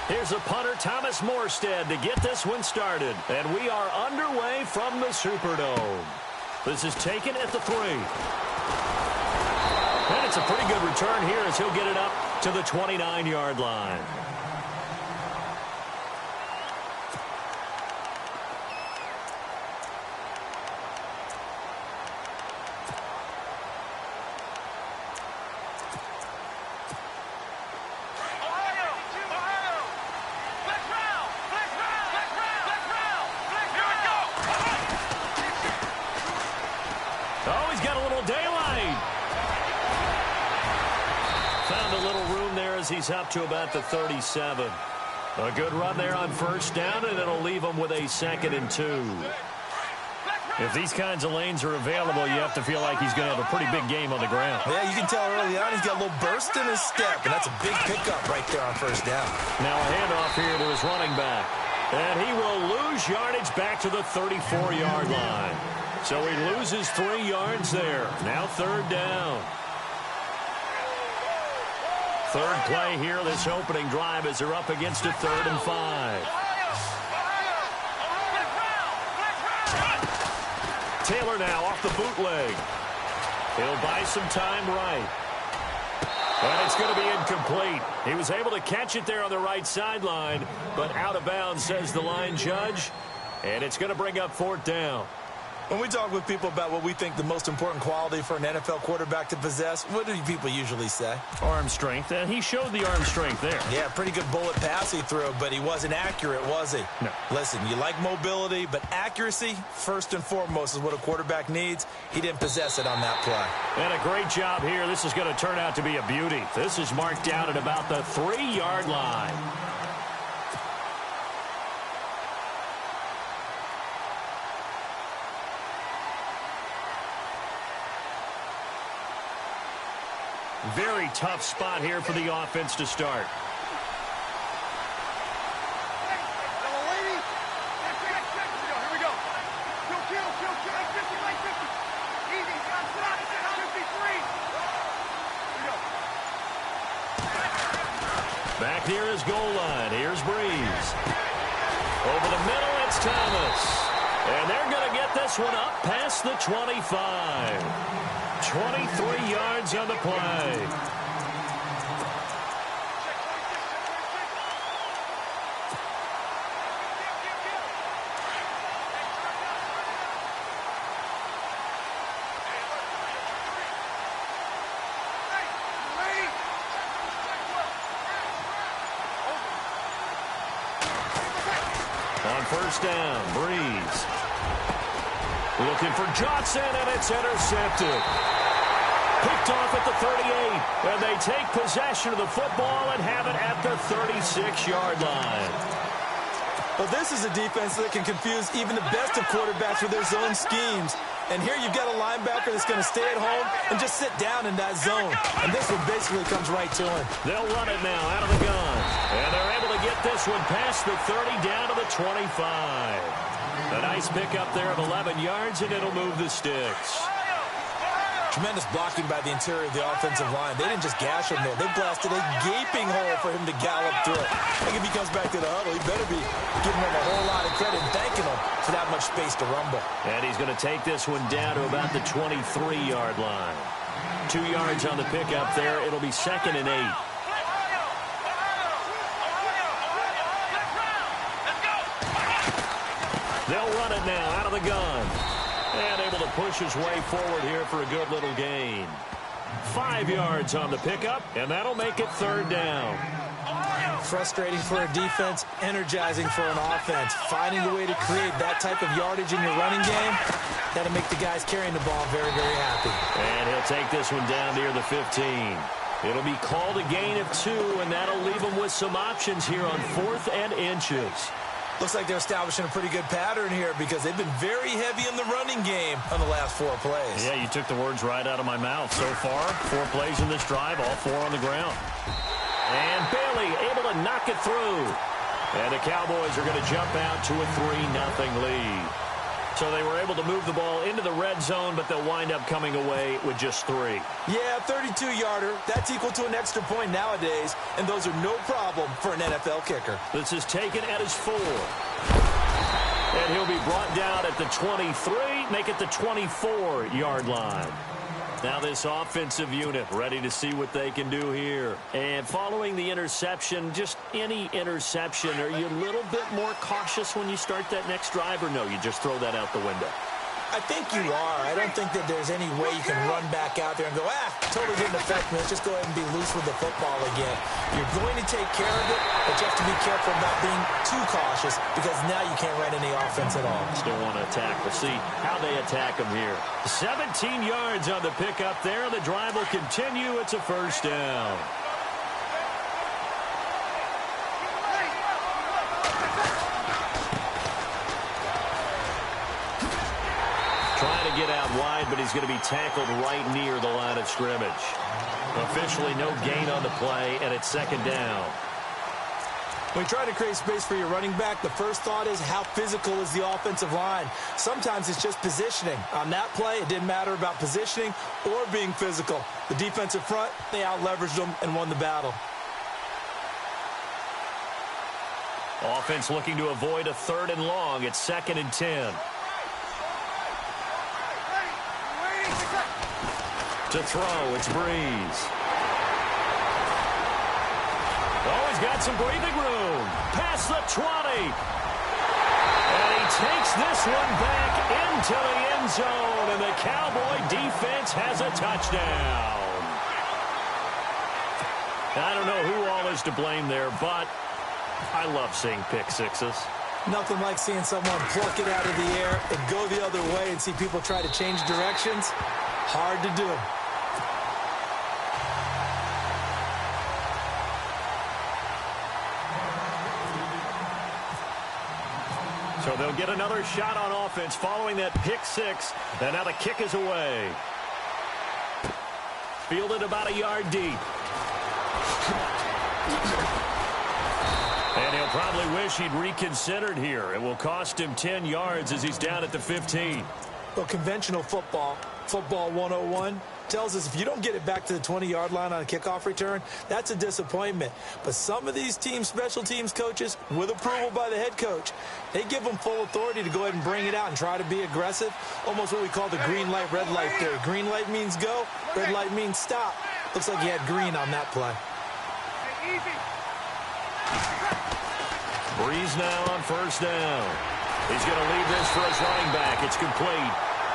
Here's a punter, Thomas Morstead, to get this one started. And we are underway from the Superdome. This is taken at the 3. And it's a pretty good return here as he'll get it up to the 29-yard line. Oh, he's got a little daylight. Found a little room there as he's up to about the 37. A good run there on first down, and it'll leave him with a 2nd and 2. If these kinds of lanes are available, you have to feel like he's going to have a pretty big game on the ground. Yeah, you can tell early on he's got a little burst in his step, and that's a big pickup right there on first down. Now a handoff here to his running back. And he will lose yardage back to the 34-yard line. So he loses 3 yards there. Now 3rd down. 3rd play here, this opening drive, as they're up against a 3rd and 5. Taylor now off the bootleg. He'll buy some time right. And it's going to be incomplete. He was able to catch it there on the right sideline, but out of bounds, says the line judge. And it's going to bring up 4th down. When we talk with people about what we think the most important quality for an NFL quarterback to possess, what do people usually say? Arm strength, and he showed the arm strength there. Yeah, pretty good bullet pass he threw, but he wasn't accurate, was he? No. Listen, you like mobility, but accuracy, first and foremost, is what a quarterback needs. He didn't possess it on that play. And a great job here. This is going to turn out to be a beauty. This is marked down at about the 3-yard line. Very tough spot here for the offense to start. Back near his goal line. Here's Breeze. Over the middle, it's Thomas. And they're going to get this one up past the 25. 23 yards on the play. On first down, Breeze. Looking for Johnson, and it's intercepted. Picked off at the 38, and they take possession of the football and have it at the 36-yard line. Well, this is a defense that can confuse even the best of quarterbacks with their zone schemes. And here you've got a linebacker that's going to stay at home and just sit down in that zone. And this one basically comes right to him. They'll run it now out of the gun. And they're able to get this one past the 30 down to the 25. A nice pickup there of 11 yards, and it'll move the sticks. Tremendous blocking by the interior of the offensive line. They didn't just gash him there. They blasted a gaping hole for him to gallop through. I think if he comes back to the huddle, he better be giving him a whole lot of credit and thanking him for that much space to rumble. And he's going to take this one down to about the 23-yard line. 2 yards on the pickup there. It'll be 2nd and 8. They'll run it now out of the gun. And able to push his way forward here for a good little gain. 5 yards on the pickup, and that'll make it 3rd down. Frustrating for a defense, energizing for an offense. Finding a way to create that type of yardage in your running game, that'll make the guys carrying the ball very, very happy. And he'll take this one down near the 15. It'll be called a gain of 2, and that'll leave him with some options here on 4th and inches. Looks like they're establishing a pretty good pattern here because they've been very heavy in the running game on the last 4 plays. Yeah, you took the words right out of my mouth. So far, 4 plays in this drive, all 4 on the ground. And Bailey able to knock it through. And the Cowboys are going to jump out to a 3-0 lead. So they were able to move the ball into the red zone, but they'll wind up coming away with just 3. Yeah, 32-yarder. That's equal to an extra point nowadays, and those are no problem for an NFL kicker. This is taken at his 4. And he'll be brought down at the 23, make it the 24-yard line. Now this offensive unit ready to see what they can do here. And following the interception, just any interception, are you a little bit more cautious when you start that next drive, or no, you just throw that out the window? I think you are. I don't think that there's any way you can run back out there and go, totally didn't affect me. Let's just go ahead and be loose with the football again. You're going to take care of it, but you have to be careful about being too cautious because now you can't run any offense at all. Still want to attack. We'll see how they attack them here. 17 yards on the pickup there. The drive will continue. It's a first down. Trying to get out wide, but he's going to be tackled right near the line of scrimmage. Officially no gain on the play, and it's second down. When you try to create space for your running back, the first thought is how physical is the offensive line. Sometimes it's just positioning. On that play, it didn't matter about positioning or being physical. The defensive front, they out-leveraged them and won the battle. Offense looking to avoid a 3rd and long. It's 2nd and 10. To throw, it's Breeze. Oh, he's got some breathing room. Past the 20. And he takes this one back into the end zone, and the Cowboy defense has a touchdown. I don't know who all is to blame there, but I love seeing pick sixes. Nothing like seeing someone pluck it out of the air and go the other way and see people try to change directions. Hard to do. So they'll get another shot on offense following that pick 6. And now the kick is away. Fielded about a yard deep. And he'll probably wish he'd reconsidered here. It will cost him 10 yards as he's down at the 15. Well, conventional football 101, tells us if you don't get it back to the 20-yard line on a kickoff return, that's a disappointment. But some of these team special teams coaches, with approval by the head coach, they give them full authority to go ahead and bring it out and try to be aggressive, almost what we call the green light, red light theory. Green light means go, red light means stop. Looks like he had green on that play. Breeze now on first down. He's going to leave this for his running back. It's complete.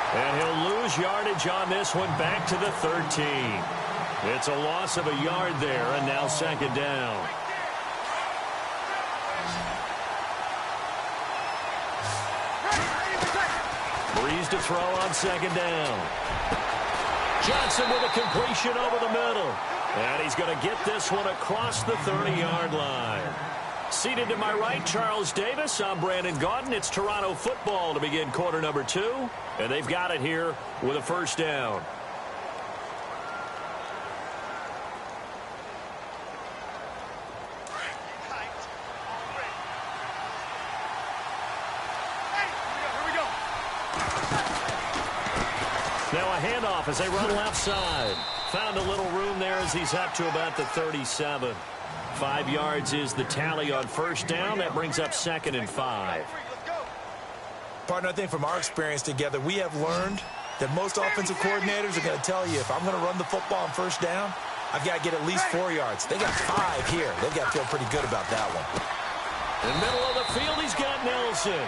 And he'll lose yardage on this one back to the 13. It's a loss of a yard there, and now second down. Breeze to throw on second down. Johnson with a completion over the middle. And he's going to get this one across the 30-yard line. Seated to my right, Charles Davis. I'm Brandon Gaudin. It's Toronto football to begin quarter number 2. And they've got it here with a first down. Now a handoff as they run left side. Found a little room there as he's up to about the 37. 5 yards is the tally on first down. That brings up 2nd and 5. Partner, I think from our experience together, we have learned that most offensive coordinators are going to tell you, if I'm going to run the football on first down, I've got to get at least 4 yards. They got 5 here. They've got to feel pretty good about that one. In the middle of the field, he's got Nelson.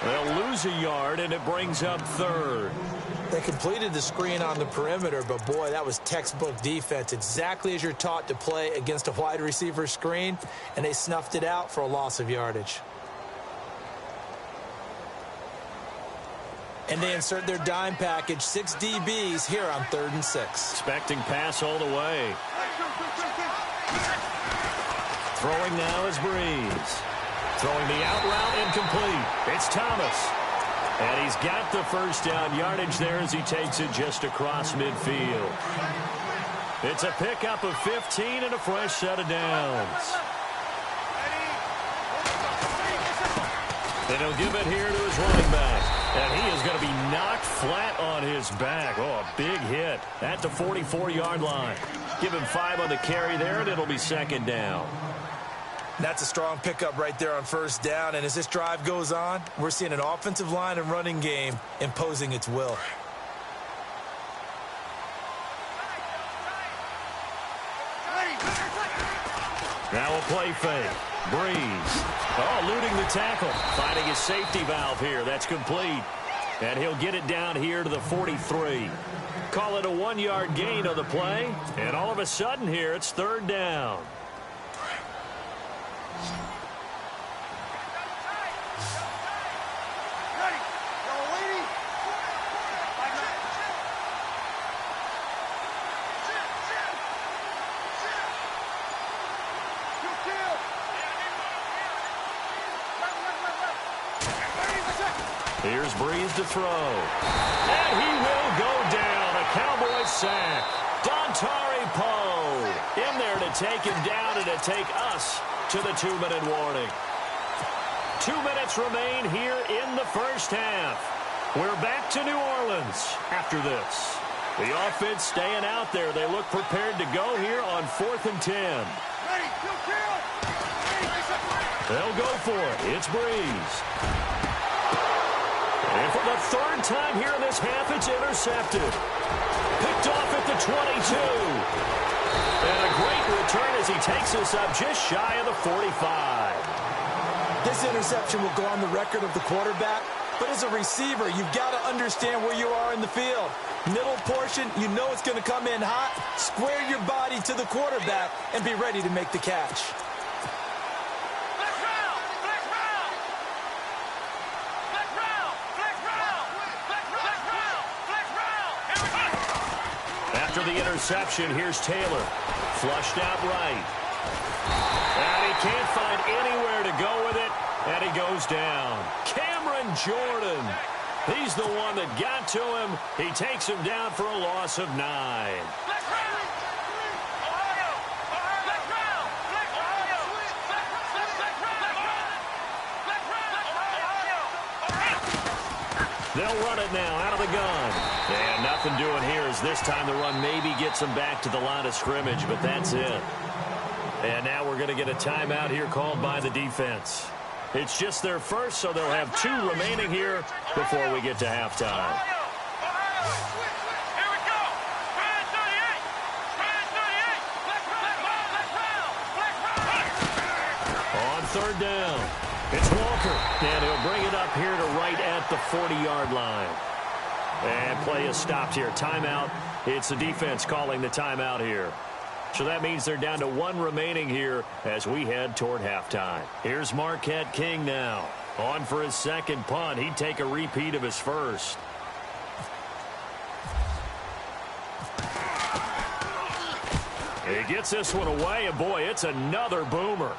They'll lose a yard, and it brings up 3rd. They completed the screen on the perimeter, but boy, that was textbook defense. Exactly as you're taught to play against a wide receiver screen, and they snuffed it out for a loss of yardage. And they insert their dime package, 6 DBs here on 3rd and 6. Expecting pass all the way. Throwing now is Breeze. Throwing the out route incomplete. It's Thomas. And he's got the first down yardage there as he takes it just across midfield. It's a pickup of 15 and a fresh set of downs. And he'll give it here to his running back. And he is going to be knocked flat on his back. Oh, a big hit at the 44-yard line. Give him 5 on the carry there, and it'll be second down. That's a strong pickup right there on first down. And as this drive goes on, we're seeing an offensive line and running game imposing its will. Now a play fake. Breeze. Oh, eluding the tackle. Finding his safety valve here. That's complete. And he'll get it down here to the 43. Call it a 1-yard gain on the play. And all of a sudden here, it's third down. Here's Breeze to throw. And he will go down. A Cowboy sack. Dontari Poe in there to take him down and to take us to the 2-minute warning. 2 minutes remain here in the first half. We're back to New Orleans after this. The offense staying out there. They look prepared to go here on 4th and 10. They'll go for it. It's Breeze. And for the third time here in this half, it's intercepted. Picked off at the 22. And a great return as he takes us up just shy of the 45. This interception will go on the record of the quarterback, but as a receiver, you've got to understand where you are in the field. Middle portion, you know it's going to come in hot. Square your body to the quarterback and be ready to make the catch. After the interception, here's Taylor. Flushed out right. And he can't find anywhere to go with it, and he goes down. Cameron Jordan. He's the one that got to him. He takes him down for a loss of 9. They'll run it now out of the gun. And nothing doing here as this time the run maybe gets them back to the line of scrimmage, but that's it. And now we're going to get a timeout here called by the defense. It's just their first, so they'll have 2 remaining here before we get to halftime. On third down, it's Walker, and he'll bring it up here to right at the 40-yard line. And play is stopped here. Timeout. It's the defense calling the timeout here. So that means they're down to 1 remaining here as we head toward halftime. Here's Marquette King now. On for his second punt. He'd take a repeat of his first. He gets this one away, and boy, it's another boomer.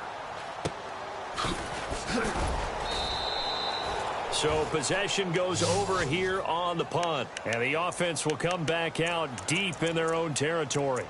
So possession goes over here on the punt. And the offense will come back out deep in their own territory.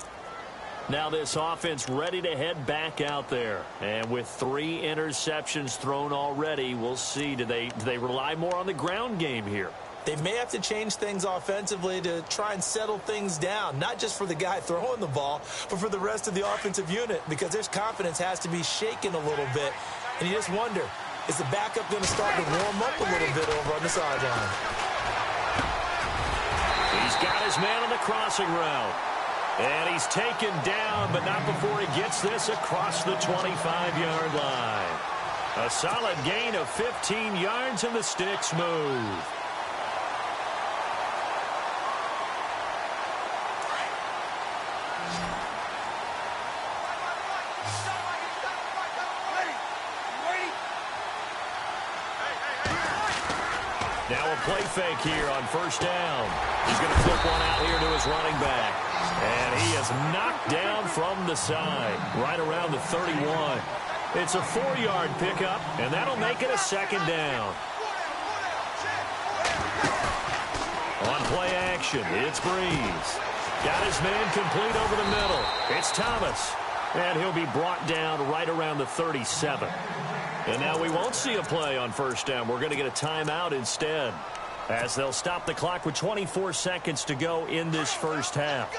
Now this offense ready to head back out there. And with 3 interceptions thrown already, we'll see. Do they rely more on the ground game here? They may have to change things offensively to try and settle things down, not just for the guy throwing the ball, but for the rest of the offensive unit, because their confidence has to be shaken a little bit. And you just wonder, is the backup going to start to warm up a little bit over on the sideline? He's got his man on the crossing route. And he's taken down, but not before he gets this across the 25-yard line. A solid gain of 15 yards, and the sticks move. Now a play fake here on first down. He's going to flip one out here to his running back. And he is knocked down from the side, right around the 31. It's a 4-yard pickup, and that'll make it a second down. On play action, it's Breeze. Got his man complete over the middle. It's Thomas. And he'll be brought down right around the 37. And now we won't see a play on first down. We're going to get a timeout instead. as they'll stop the clock with 24 seconds to go in this first half.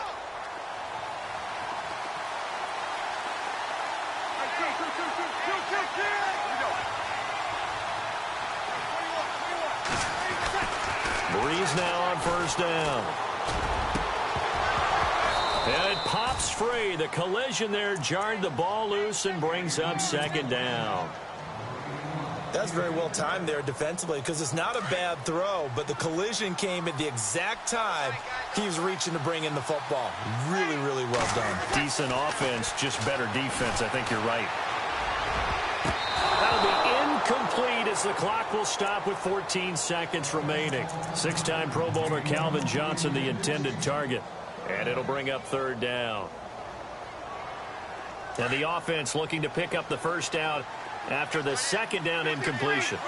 Breeze now on first down. And it pops free. The collision there jarred the ball loose and brings up second down. That's very well timed there defensively because it's not a bad throw, but the collision came at the exact time he was reaching to bring in the football. Really, really well done. Decent offense, just better defense. I think you're right. That'll be incomplete as the clock will stop with 14 seconds remaining. Six-time Pro Bowler Calvin Johnson, the intended target. And it'll bring up third down. And the offense looking to pick up the first down after the second down incompletion.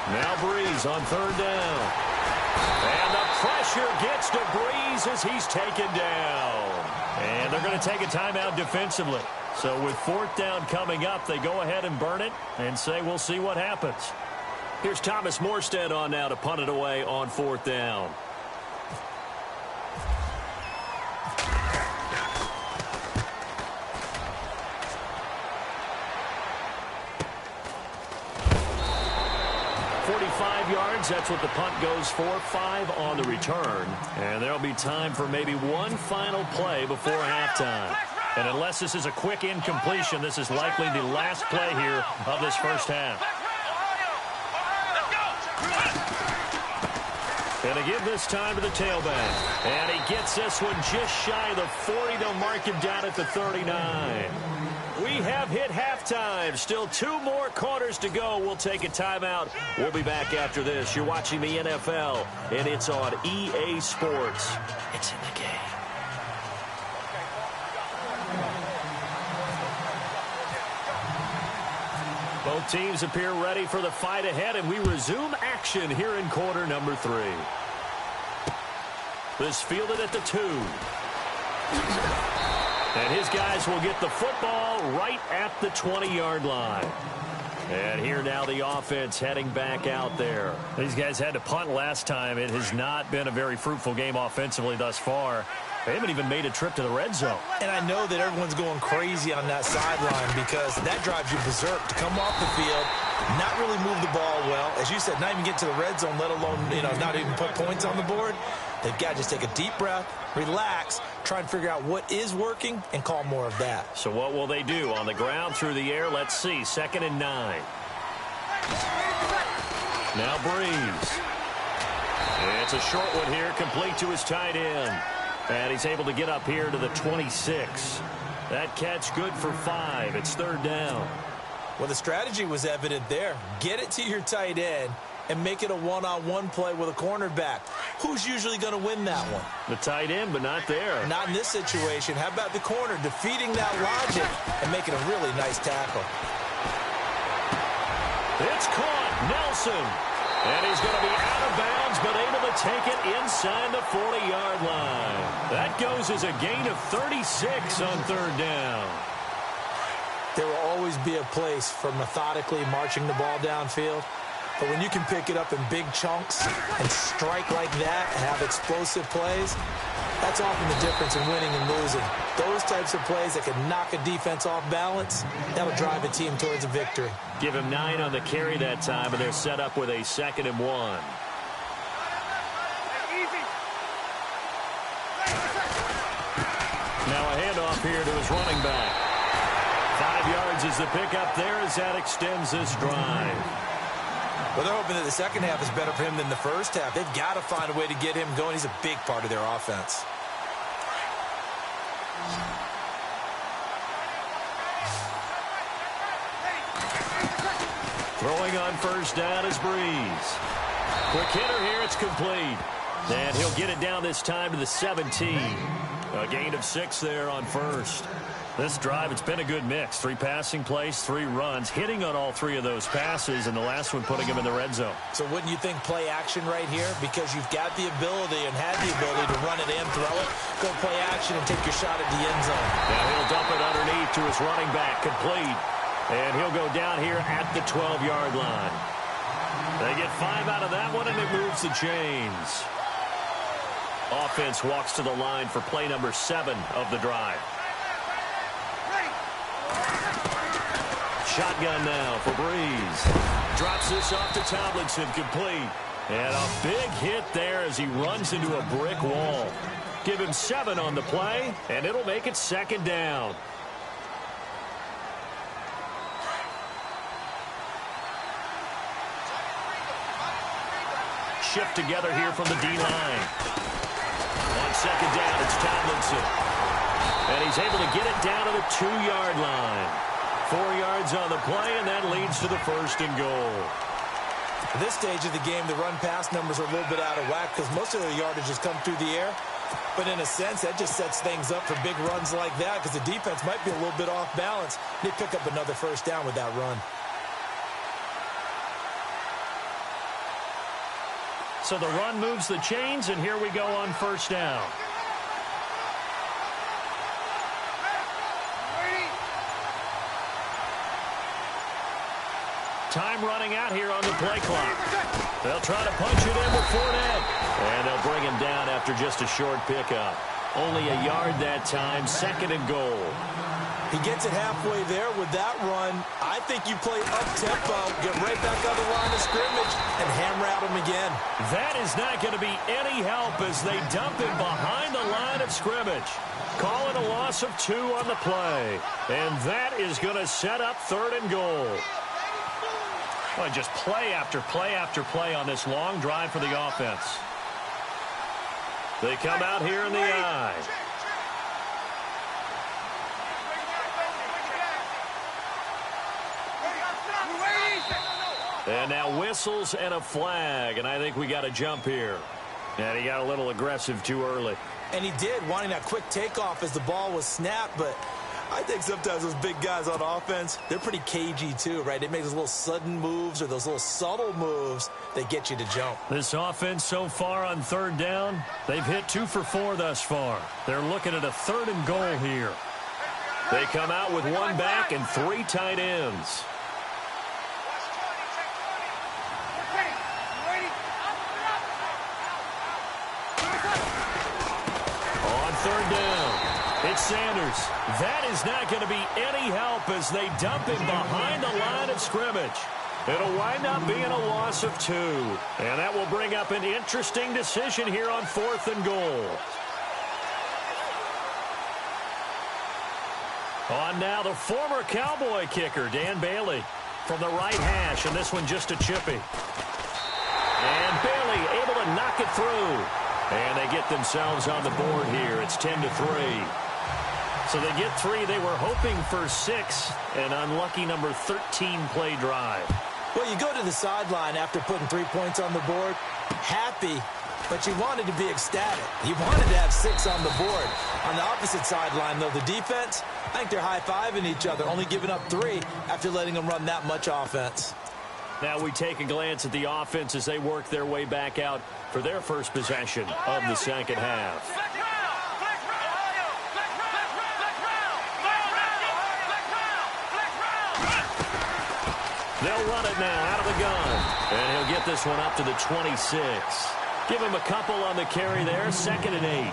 Now Breeze on third down. And the pressure gets to Breeze as he's taken down. And they're going to take a timeout defensively. So with fourth down coming up, they go ahead and burn it and say we'll see what happens. Here's Thomas Morstead on now to punt it away on fourth down. Yards, that's what the punt goes for. 5 on the return. And there'll be time for maybe one final play before halftime. And unless this is a quick incompletion, this is likely the last play here of this first half. And to give this time to the tailback. And he gets this one just shy of the 40. They'll mark him down at the 39. We have hit halftime. Still 2 more quarters to go. We'll take a timeout. We'll be back after this. You're watching the NFL, and it's on EA Sports. It's in the game. Both teams appear ready for the fight ahead, and we resume action here in quarter number 3. This fielded at the 2. And his guys will get the football right at the 20-yard line. And here now the offense heading back out there. These guys had to punt last time. It has not been a very fruitful game offensively thus far. They haven't even made a trip to the red zone. And I know that everyone's going crazy on that sideline because that drives you berserk to come off the field, not really move the ball well. As you said, not even get to the red zone, let alone, not even put points on the board. They've got to just take a deep breath, relax, try and figure out what is working, and call more of that. So what will they do? On the ground, through the air, let's see. 2nd and 9. Now Breeze. It's a short one here, complete to his tight end. And he's able to get up here to the 26. That catch good for 5. It's third down. Well, the strategy was evident there. Get it to your tight end and make it a one-on-one play with a cornerback. Who's usually going to win that one? The tight end, but not there. Not in this situation. How about the corner defeating that logic and making a really nice tackle? It's caught. Nelson. And he's going to be out of bounds, but able to take it inside the 40-yard line. That goes as a gain of 36 on third down. There will always be a place for methodically marching the ball downfield. But when you can pick it up in big chunks and strike like that and have explosive plays, that's often the difference in winning and losing. Those types of plays that can knock a defense off balance, that'll drive a team towards a victory. Give him 9 on the carry that time, and they're set up with a 2nd and 1. Now a handoff here to his running back. 5 yards is the pickup there as that extends this drive. Well, they're hoping that the second half is better for him than the first half. They've got to find a way to get him going. He's a big part of their offense. Throwing on first down is Breeze. Quick hitter here, it's complete. And he'll get it down this time to the 17. A gain of 6 there on first. This drive, it's been a good mix. 3 passing plays, 3 runs, hitting on all 3 of those passes, and the last one putting him in the red zone. So wouldn't you think play action right here? Because you've got the ability and had the ability to run it and throw it. Go play action and take your shot at the end zone. Now he'll dump it underneath to his running back, complete. And he'll go down here at the 12-yard line. They get 5 out of that one, and it moves the chains. Offense walks to the line for play number 7 of the drive. Shotgun now for Breeze. Drops this off to Tomlinson, complete. And a big hit there as he runs into a brick wall. Give him 7 on the play, and it'll make it 2nd down. Shift together here from the D-line. On 2nd down, it's Tomlinson. And he's able to get it down to the 2-yard line. 4 yards on the play, and that leads to the 1st and goal. At this stage of the game, the run-pass numbers are a little bit out of whack because most of the yardage has come through the air. But in a sense, that just sets things up for big runs like that because the defense might be a little bit off balance. They pick up another 1st down with that run. So the run moves the chains, and here we go on 1st down. Time running out here on the play clock. They'll try to punch it in with Fournette. And they'll bring him down after just a short pickup. Only a yard that time, 2nd and goal. He gets it halfway there with that run. I think you play up-tempo, get right back on the line of scrimmage, and hammer out him again. That is not going to be any help as they dump him behind the line of scrimmage. Call it a loss of 2 on the play. And that is going to set up 3rd and goal. Well, just play after play after play on this long drive for the offense. They come out here in the I. And now whistles and a flag, and I think we got a jump here. And he got a little aggressive too early. And he did, wanting that quick takeoff as the ball was snapped, but I think sometimes those big guys on offense, they're pretty cagey too, right? They make those little sudden moves or those little subtle moves that get you to jump. This offense so far on 3rd down, they've hit 2 for 4 thus far. They're looking at a 3rd and goal here. They come out with 1 back and 3 tight ends. On 3rd down. It's Sanders. That is not going to be any help as they dump him behind the line of scrimmage. It'll wind up being a loss of 2. And that will bring up an interesting decision here on 4th and goal. On now the former Cowboy kicker, Dan Bailey, from the right hash, and this one just a chippy. And Bailey able to knock it through. And they get themselves on the board here. It's 10-3. So they get 3. They were hoping for 6. An unlucky number 13 play drive. Well, you go to the sideline after putting 3 points on the board, happy, but you wanted to be ecstatic. You wanted to have 6 on the board. On the opposite sideline, though, the defense, I think they're high-fiving each other, only giving up 3 after letting them run that much offense. Now we take a glance at the offense as they work their way back out for their first possession of the 2nd half. They'll run it now out of the gun. And he'll get this one up to the 26. Give him a couple on the carry there. 2nd and 8.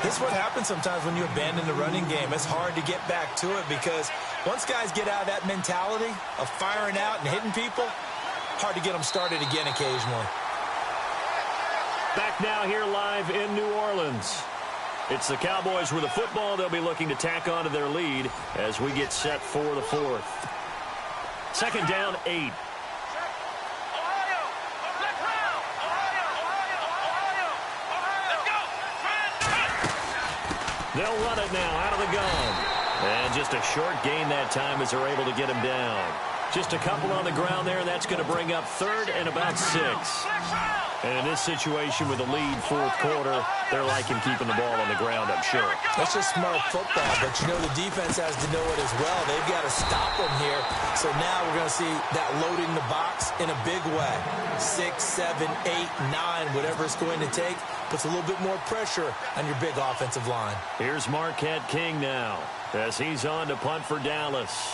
This is what happens sometimes when you abandon the running game. It's hard to get back to it because once guys get out of that mentality of firing out and hitting people, hard to get them started again occasionally. Back now here live in New Orleans. It's the Cowboys with the football. They'll be looking to tack on to their lead as we get set for the 4th. 2nd down, 8. They'll run it now out of the gun. And just a short gain that time as they're able to get him down. Just a couple on the ground there, and that's going to bring up 3rd and about 6. And in this situation with a lead 4th quarter, they're liking keeping the ball on the ground, I'm sure. That's just smart football, but you know the defense has to know it as well. They've got to stop them here. So now we're going to see that loading the box in a big way. 6, 7, 8, 9, whatever it's going to take, puts a little bit more pressure on your big offensive line. Here's Marquette King now as he's on to punt for Dallas.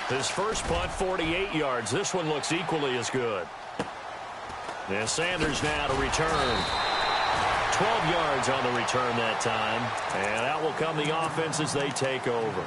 His first punt, 48 yards. This one looks equally as good. And Sanders now to return. 12 yards on the return that time. And out will come the offense as they take over.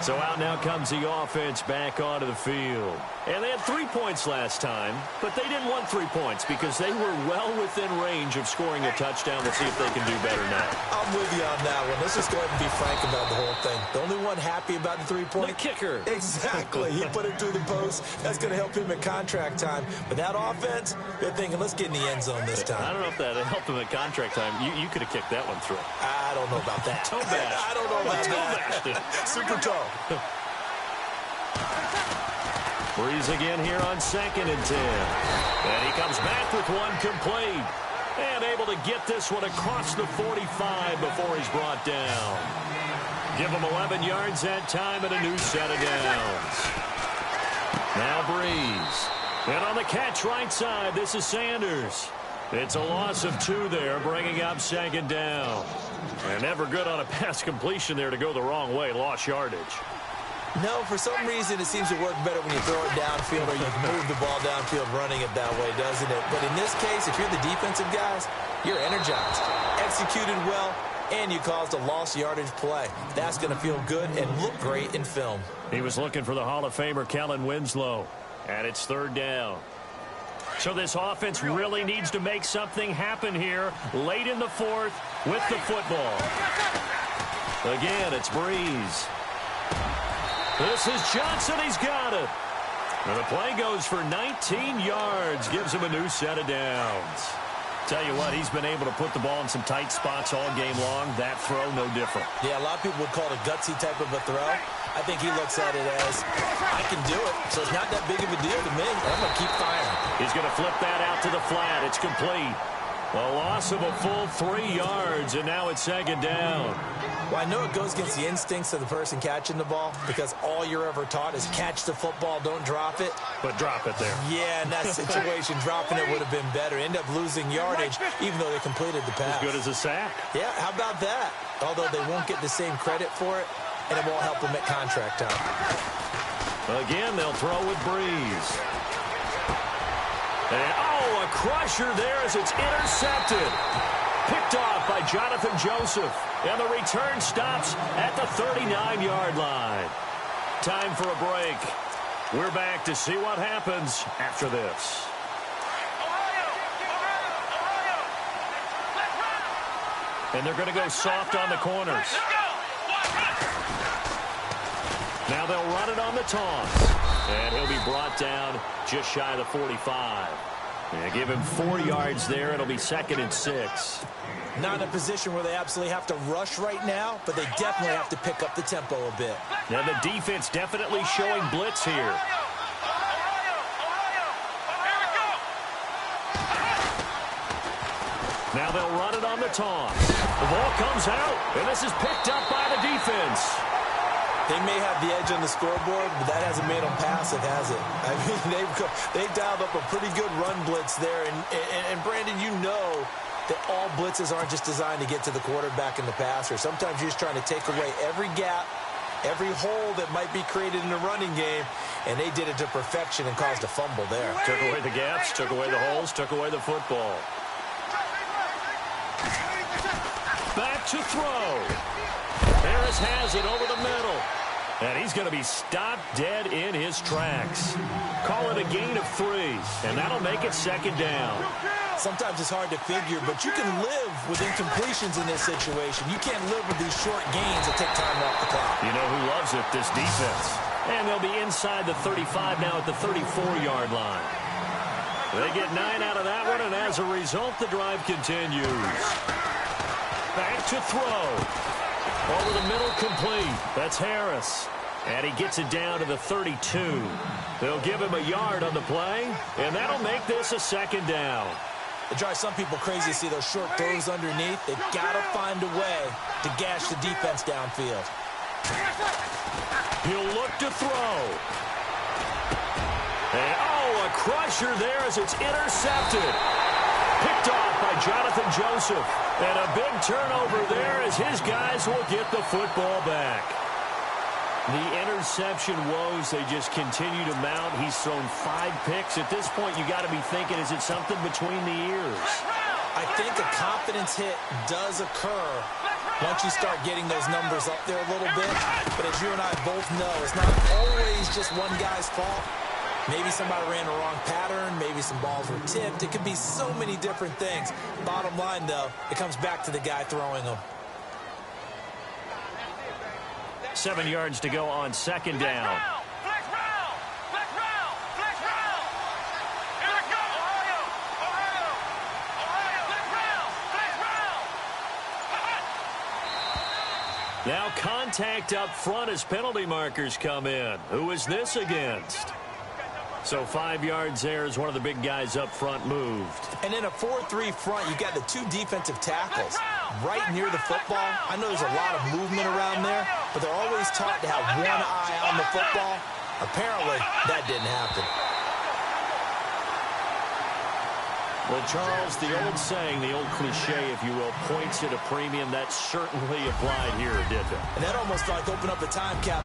So out now comes the offense back onto the field. And they had 3 points last time, but they didn't want 3 points because they were well within range of scoring a touchdown. Let's see if they can do better now. I'm with you on that one. Let's just go ahead and be frank about the whole thing. The only one happy about the 3-point? The kicker. Exactly. He put it through the post. That's going to help him at contract time. But that offense, they're thinking, let's get in the end zone this time. I don't know if that helped him at contract time. You could have kicked that one through. I don't know about that. Toe bash. I don't know about that. Super toe. Breeze again here on 2nd and 10. And he comes back with one complete. And able to get this one across the 45 before he's brought down. Give him 11 yards that time and a new set of downs. Now Breeze. And on the catch right side, this is Sanders. It's a loss of 2 there, bringing up 2nd down. And never good on a pass completion there to go the wrong way. Lost yardage. No, for some reason it seems to work better when you throw it downfield or you move the ball downfield running it that way, doesn't it? But in this case, if you're the defensive guys, you're energized, executed well, and you caused a lost yardage play. That's going to feel good and look great in film. He was looking for the Hall of Famer Kellen Winslow, and it's 3rd down. So this offense really needs to make something happen here late in the 4th with the football. Again, it's Breeze. This is Johnson. He's got it. And the play goes for 19 yards. Gives him a new set of downs. Tell you what, he's been able to put the ball in some tight spots all game long. That throw, no different. Yeah, a lot of people would call it a gutsy type of a throw. I think he looks at it as, I can do it, so it's not that big of a deal to me. I'm going to keep firing. He's going to flip that out to the flat. It's complete. A loss of a full 3 yards, and now it's 2nd down. Well, I know it goes against the instincts of the person catching the ball because all you're ever taught is catch the football, don't drop it. But drop it there. Yeah, in that situation, dropping it would have been better. End up losing yardage, even though they completed the pass. As good as a sack. Yeah, how about that? Although they won't get the same credit for it, and it won't help them at contract time. Again, they'll throw with Breeze. And, oh, a crusher there as it's intercepted. Picked off by Jonathan Joseph. And the return stops at the 39-yard line. Time for a break. We're back to see what happens after this. And they're going to go soft on the corners. Now they'll run it on the toss. And he'll be brought down just shy of the 45. And give him 4 yards there. It'll be 2nd and 6. Not in a position where they absolutely have to rush right now, but they definitely have to pick up the tempo a bit. And the defense definitely showing blitz here. Now they'll run it on the toss. The ball comes out, and this is picked up by the defense. They may have the edge on the scoreboard, but that hasn't made them passive, has it? I mean, they've dialed up a pretty good run blitz there. And Brandon, you know that all blitzes aren't just designed to get to the quarterback and the passer. Sometimes you're just trying to take away every gap, every hole that might be created in the running game, and they did it to perfection and caused a fumble there. Took away the gaps, took away the holes, took away the football. Back to throw. Harris has it over the middle. And he's going to be stopped dead in his tracks. Call it a gain of 3, and that'll make it 2nd down. Sometimes it's hard to figure, but you can live with incompletions in this situation. You can't live with these short gains that take time off the clock. You know who loves it? This defense. And they'll be inside the 35 now at the 34-yard line. They get 9 out of that one, and as a result, the drive continues. Back to throw. Over the middle, complete. That's Harris. And he gets it down to the 32. They'll give him a yard on the play, and that'll make this a 2nd down. It drives some people crazy to see those short throws underneath. They've got to find a way to gash the defense downfield. He'll look to throw. And, oh, a crusher there as it's intercepted. Picked off by Jonathan Joseph. And a big turnover there as his guys will get the football back. The interception woes, they just continue to mount. He's thrown 5 picks. At this point, you got to be thinking, is it something between the ears? I think a confidence hit does occur once you start getting those numbers up there a little bit. But as you and I both know, it's not always just one guy's fault. Maybe somebody ran the wrong pattern. Maybe some balls were tipped. It could be so many different things. Bottom line, though, it comes back to the guy throwing them. 7 yards to go on second down. Now contact up front as penalty markers come in. Who is this against? So 5 yards there as one of the big guys up front moved. And in a 4-3 front, you got the 2 defensive tackles right near the football. I know there's a lot of movement around there, but they're always taught to have one eye on the football. Apparently, that didn't happen. Well, Charles, the old saying, the old cliche, if you will, points at a premium. That certainly applied here, didn't it? And that almost like opened up the time cap.